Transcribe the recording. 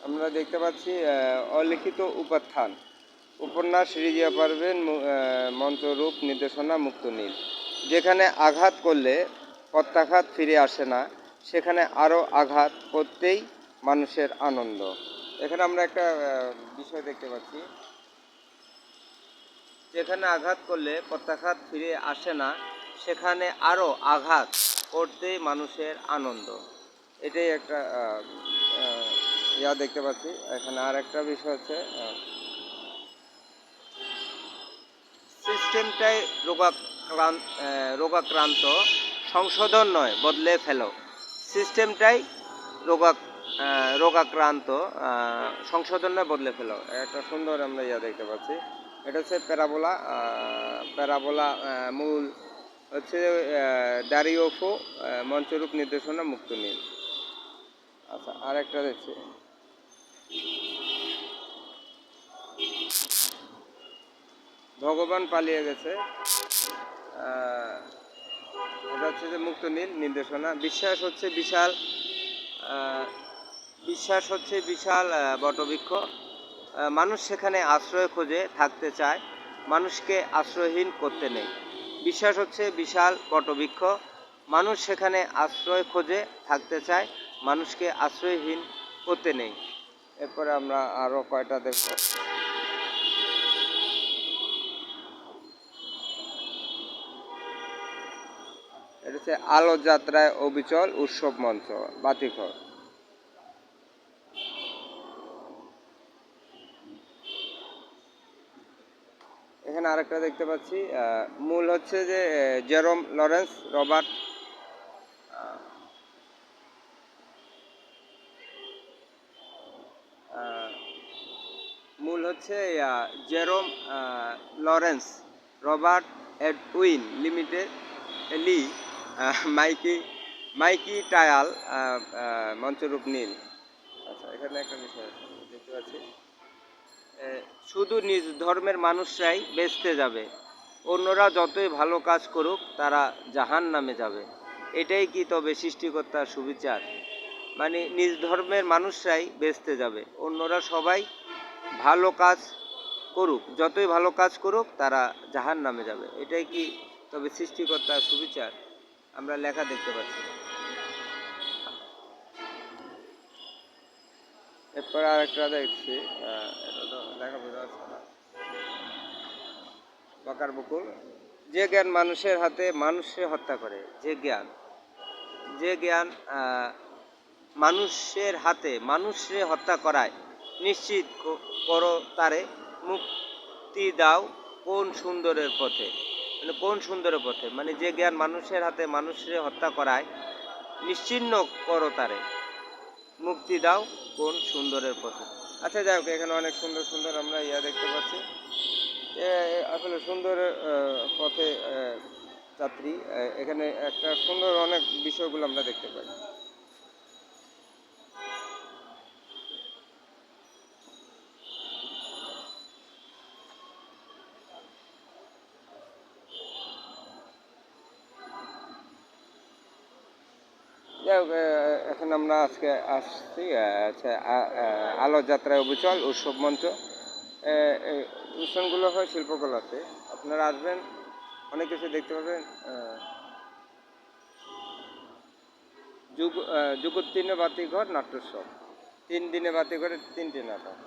আমরা দেখতে পাচ্ছি অলিখিত উপাখ্যান, উপন্যাস, রিজিয়া পারভীন, মঞ্চরূপ, নির্দেশনা মুক্ত নীল। যেখানে আঘাত করলে প্রত্যাঘাত ফিরে আসে না, সেখানে আরও আঘাত করতেই মানুষের আনন্দ। এখানে আমরা একটা বিষয় দেখতে পাচ্ছি, যেখানে আঘাত করলে প্রত্যাঘাত ফিরে আসে না, সেখানে আরও আঘাত করতেই মানুষের আনন্দ। এটাই একটা দেখতে পাচ্ছি। এখানে আর একটা বিষয় হচ্ছে, সিস্টেমটাই রোগাক্রান্ত, সংশোধন নয় বদলে ফেলো। সিস্টেমটাই রোগাক্রান্ত, সংশোধন নয় বদলে ফেলো। একটা সুন্দর আমরা দেখতে পাচ্ছি। এটা হচ্ছে প্যারাবোলা, মূল হচ্ছে দারিওফো, মঞ্চরূপ, নির্দেশনা মুক্ত নীল। আচ্ছা, আর একটা দেখছি, ভগবান পালিয়ে গেছে। এটা হচ্ছে যে মুক্ত নীল, নির্দেশনা। বিশ্বাস হচ্ছে বিশাল বটবৃক্ষ, মানুষ সেখানে আশ্রয় খোঁজে, থাকতে চায়, মানুষকে আশ্রয়হীন করতে নেই। বিশ্বাস হচ্ছে বিশাল বটবৃক্ষ, মানুষ সেখানে আশ্রয় খোঁজে, থাকতে চায়, মানুষকে আশ্রয়হীন করতে নেই। এরপরে আমরা আরও কয়টা দেখব। এটা হচ্ছে আলো যাত্রায় অবিচল, উৎসব মঞ্চ, বাতিঘর। এখানে আরেকটা দেখতে পাচ্ছি, মূল হচ্ছে যে জেরোম লরেন্স রবার্ট, মূল হচ্ছে জেরোম লরেন্স রবার্ট এডউইন লিমিটেড লি, মাইকি টায়াল, মঞ্চরূপ নীল। আচ্ছা, এখানে একটা বিষয় দেখতে পাচ্ছি, শুধু নিজ ধর্মের মানুষরাই বেঁচতে যাবে, অন্যরা যতই ভালো কাজ করুক তারা জাহান্নামে যাবে। এটাই কি তবে সৃষ্টিকর্তার সুবিচার? মানে নিজ ধর্মের মানুষরাই বেঁচতে যাবে, অন্যরা সবাই ভালো কাজ করুক, যতই ভালো কাজ করুক তারা জাহান্নামে যাবে। এটাই কি তবে সৃষ্টিকর্তার সুবিচার? আমরা লেখা দেখতে পাচ্ছি। এরপর আরেকটা দেখছি, এটা তো লেখা বোঝা যাচ্ছে না। বকার বকুল, যে জ্ঞান মানুষের হাতে মানুষকে হত্যা করে, যে জ্ঞান মানুষের হাতে মানুষকে হত্যা করায়, নিশ্চিত করো তারে, মুক্তি দাও কোন সুন্দরের পথে। মানে কোন সুন্দরের পথে, মানে যে জ্ঞান মানুষের হাতে মানুষকে হত্যা করায়, নিশ্চিহ্ন করো তারে, মুক্তি দাও কোন সুন্দরের পথে। আচ্ছা, যাই হোক, এখানে অনেক সুন্দর সুন্দর আমরা দেখতে পাচ্ছি। আসলে সুন্দর পথে যাত্রী, এখানে একটা সুন্দর অনেক বিষয়গুলো আমরা দেখতে পাই। যাই হোক, এখন আমরা আজকে আসছি আচ্ছা, আলো যাত্রায় অবিচল, উৎসব মঞ্চ। অনুষ্ঠানগুলো হয় শিল্পকলাতে, আপনারা আসবেন, অনেক কিছু দেখতে পাবেন। যুগোত্তীর্ণ বাতিঘর নাট্যোৎসব, 3 দিনে বাতিঘরের 3টি নাটক।